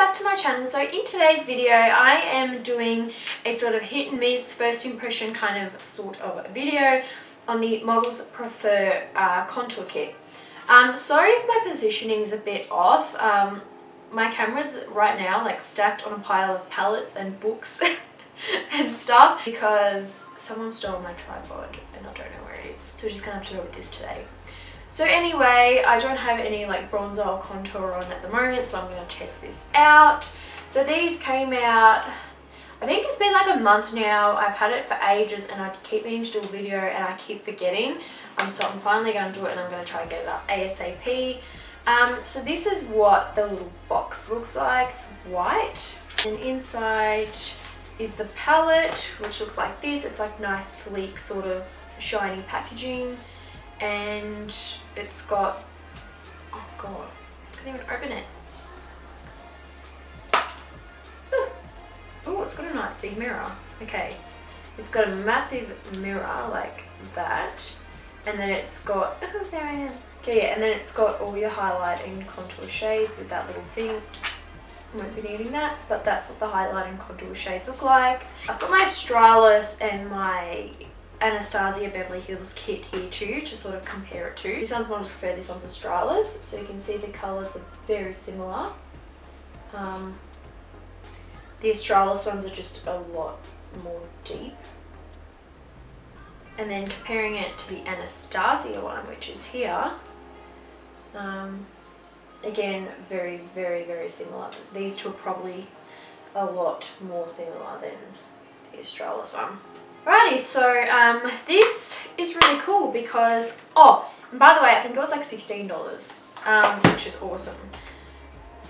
back to my channel. So in today's video I am doing a sort of hit and miss first impression kind of sort of video on the Models Prefer contour kit. Sorry if my positioning is a bit off. My camera's right now like stacked on a pile of palettes and books and stuff because someone stole my tripod and I don't know where it is, so we're just gonna have to go with this today. So anyway, I don't have any like bronzer or contour on at the moment, so I'm going to test this out. So these came out, I think it's been like a month now. I've had it for ages and I keep meaning to do a video and I keep forgetting. So I'm finally going to do it and I'm going to try and get it up ASAP. So this is what the little box looks like. It's white, and inside is the palette, which looks like this. It's like nice, sleek, sort of shiny packaging. And it's got, oh god, I can't even open it. Oh, it's got a nice big mirror. Okay, it's got a massive mirror like that, and then it's got, oh there I am. Okay, yeah, and then it's got all your highlight and contour shades with that little thing. I won't be needing that, but that's what the highlight and contour shades look like. I've got my Australis and my Anastasia Beverly Hills kit here too to sort of compare it to. This one's Models Prefer, this one's Australis, so you can see the colours are very similar. The Australis ones are just a lot more deep. And then comparing it to the Anastasia one, which is here, again, very, very, very similar. These two are probably a lot more similar than the Australis one. Alrighty, so this is really cool because, oh, and by the way, I think it was like $16, which is awesome.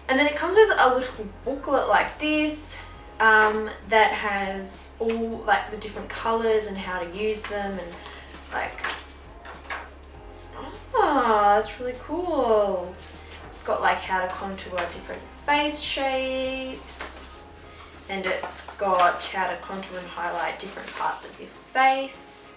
And then it comes with a little booklet like this that has all like the different colors and how to use them, and like, oh, that's really cool. It's got like how to contour different face shapes. And it's got how to contour and highlight different parts of your face.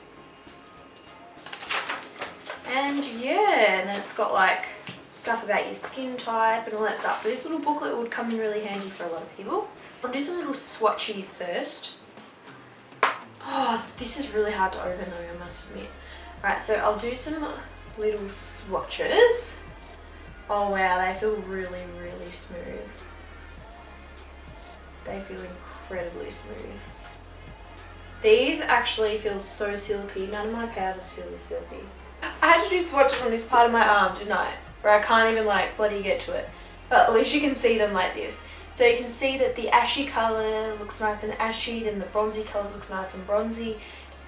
And yeah, and then it's got like stuff about your skin type and all that stuff. So this little booklet would come in really handy for a lot of people. I'll do some little swatches first. Oh, this is really hard to open though, I must admit. Alright, so I'll do some little swatches. Oh wow, they feel really, really smooth. They feel incredibly smooth. These actually feel so silky. None of my powders feel this silky. I had to do swatches on this part of my arm, didn't I? Where I can't even like bloody get to it. But at least you can see them like this. So you can see that the ashy colour looks nice and ashy, then the bronzy colours looks nice and bronzy,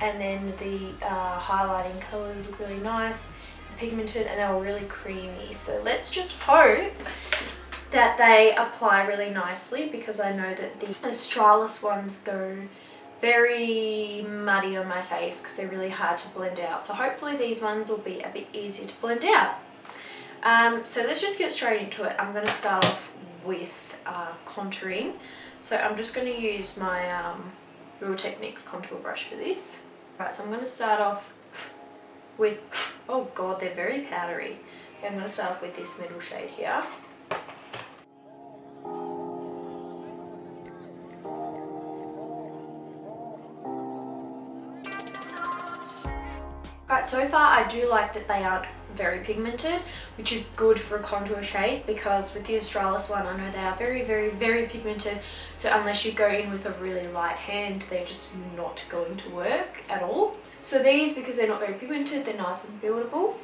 and then the highlighting colours look really nice, pigmented, and they were really creamy. So let's just hope that they apply really nicely, because I know that the Australis ones go very muddy on my face because they're really hard to blend out. So hopefully these ones will be a bit easier to blend out. So let's just get straight into it. I'm going to start off with contouring. So I'm just going to use my Real Techniques contour brush for this. Right, so I'm going to start off with, oh god, they're very powdery. Okay, I'm going to start off with this middle shade here. Right, so far I do like that they aren't very pigmented, which is good for a contour shade, because with the Australis one I know they are very, very, very pigmented, so unless you go in with a really light hand they're just not going to work at all. So these, because they're not very pigmented, they're nice and buildable.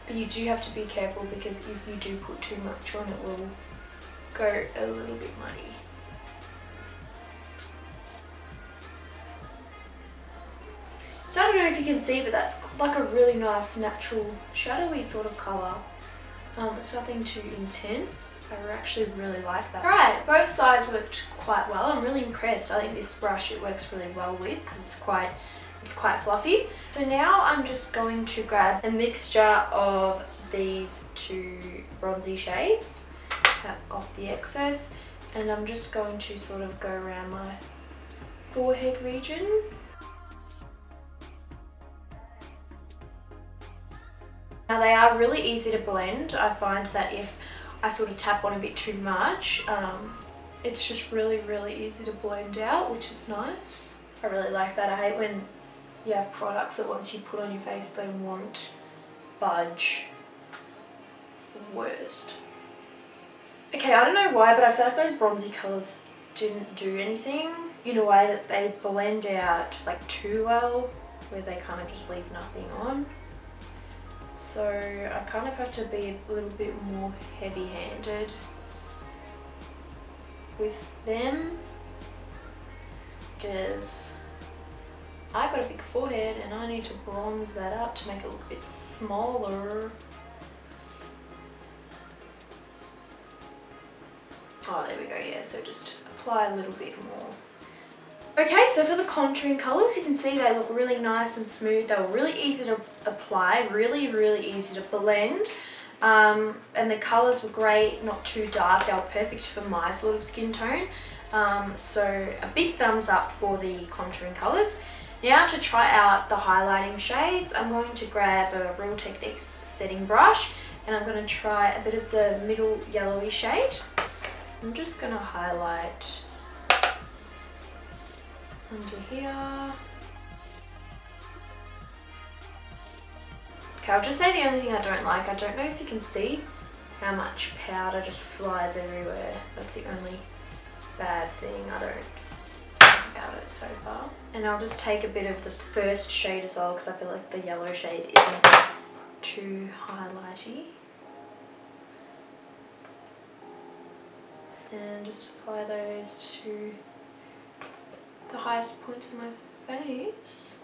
But you do have to be careful, because if you do put too much on, it will go a little bit muddy. So I don't know if you can see, but that's like a really nice natural shadowy sort of colour. It's nothing too intense. I actually really like that. Alright, both sides worked quite well. I'm really impressed. I think this brush it works really well with, because it's quite fluffy. So now I'm just going to grab a mixture of these two bronzy shades, tap off the excess, and I'm just going to sort of go around my forehead region. Now they are really easy to blend. I find that if I sort of tap on a bit too much, it's just really easy to blend out, which is nice. I really like that. I hate when you have products that once you put on your face they won't budge. It's the worst. Okay, I don't know why, but I feel like those bronzy colours didn't do anything in a way that they blend out like too well, where they kind of just leave nothing on. So I kind of have to be a little bit more heavy-handed with them, because I got a big forehead and I need to bronze that up to make it look a bit smaller. Oh, there we go, yeah, so just apply a little bit more. Okay, so for the contouring colours, you can see they look really nice and smooth. They were really easy to apply, really easy to blend. And the colours were great, not too dark. They were perfect for my sort of skin tone. So a big thumbs up for the contouring colours. Now to try out the highlighting shades, I'm going to grab a Real Techniques setting brush and I'm going to try a bit of the middle yellowy shade. I'm just going to highlight under here. Okay, I'll just say the only thing I don't like, I don't know if you can see how much powder just flies everywhere. That's the only bad thing I don't like about it so far. And I'll just take a bit of the first shade as well, because I feel like the yellow shade isn't too highlighty. And just apply those to the highest points of my face.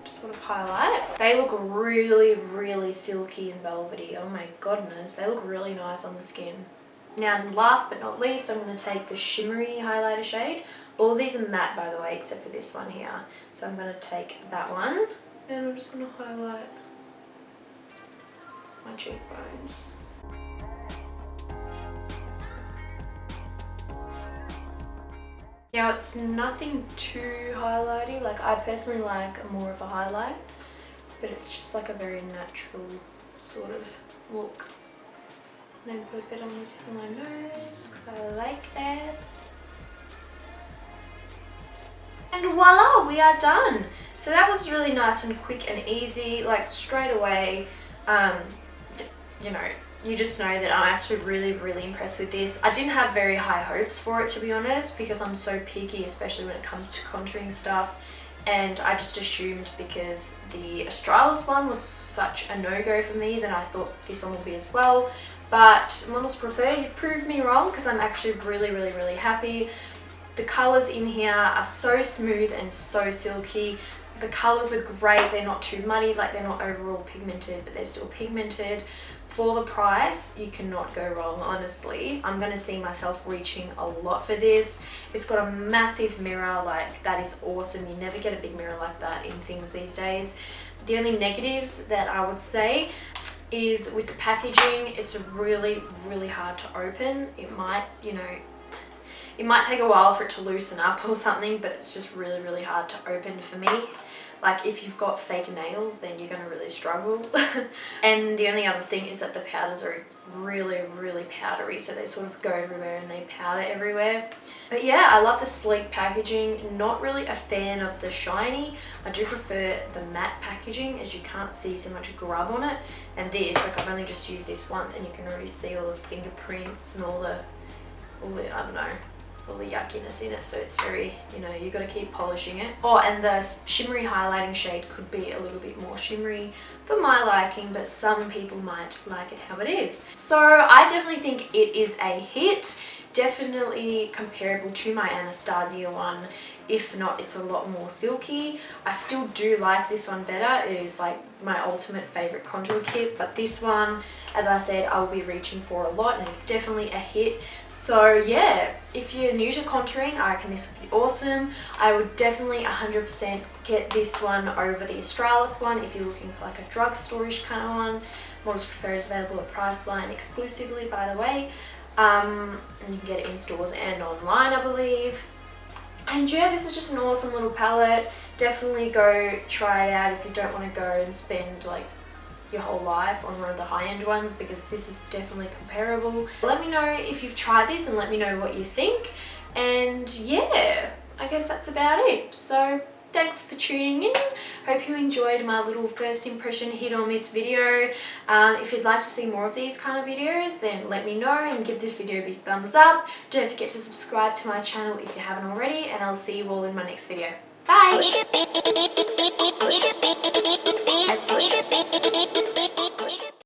Just sort of highlight. They look really silky and velvety. Oh my goodness, they look really nice on the skin. Now last but not least, I'm going to take the shimmery highlighter shade. All of these are matte, by the way, except for this one here. So I'm going to take that one and I'm just going to highlight my cheekbones. Now it's nothing too highlighty, like I personally like more of a highlight, but it's just like a very natural sort of look. And then put a bit on the tip of my nose, because I like that. And voila, we are done. So that was really nice and quick and easy, like straight away, you know, you just know that I'm actually really impressed with this. I didn't have very high hopes for it, to be honest, because I'm so picky, especially when it comes to contouring stuff. And I just assumed because the Australis one was such a no-go for me, then I thought this one will be as well. But Models Prefer, you've proved me wrong, because I'm actually really happy. The colours in here are so smooth and so silky. The colours are great, they're not too muddy, like they're not overall pigmented, but they're still pigmented. For the price, you cannot go wrong, honestly. I'm going to see myself reaching a lot for this. It's got a massive mirror, like that is awesome. You never get a big mirror like that in things these days. The only negatives that I would say is with the packaging, it's really hard to open. It might, you know, it might take a while for it to loosen up or something, but it's just really hard to open for me. Like if you've got fake nails, then you're going to really struggle. And the only other thing is that the powders are really powdery, so they sort of go everywhere and they powder everywhere. But yeah, I love the sleek packaging. Not really a fan of the shiny. I do prefer the matte packaging, as you can't see so much grub on it. And this, like I've only just used this once and you can already see all the fingerprints and all the I don't know, all the yuckiness in it, so it's very, you know, you got to keep polishing it. Oh, and the shimmery highlighting shade could be a little bit more shimmery for my liking, but some people might like it how it is. So I definitely think it is a hit, definitely comparable to my Anastasia one. If not, it's a lot more silky. I still do like this one better. It is like my ultimate favorite contour kit, but this one, as I said, I'll be reaching for a lot and it's definitely a hit. So yeah, if you're new to contouring, I reckon this would be awesome. I would definitely 100% get this one over the Australis one if you're looking for like a drugstore-ish kind of one. Models Prefer is available at Priceline exclusively, by the way. And you can get it in stores and online, I believe. And yeah, this is just an awesome little palette. Definitely go try it out if you don't want to go and spend like your whole life on one of the high-end ones, because this is definitely comparable. Let me know if you've tried this and let me know what you think. And yeah, I guess that's about it. So thanks for tuning in. Hope you enjoyed my little first impression hit or miss video. If you'd like to see more of these kind of videos, then let me know and give this video a big thumbs up. Don't forget to subscribe to my channel if you haven't already, and I'll see you all in my next video. Bye!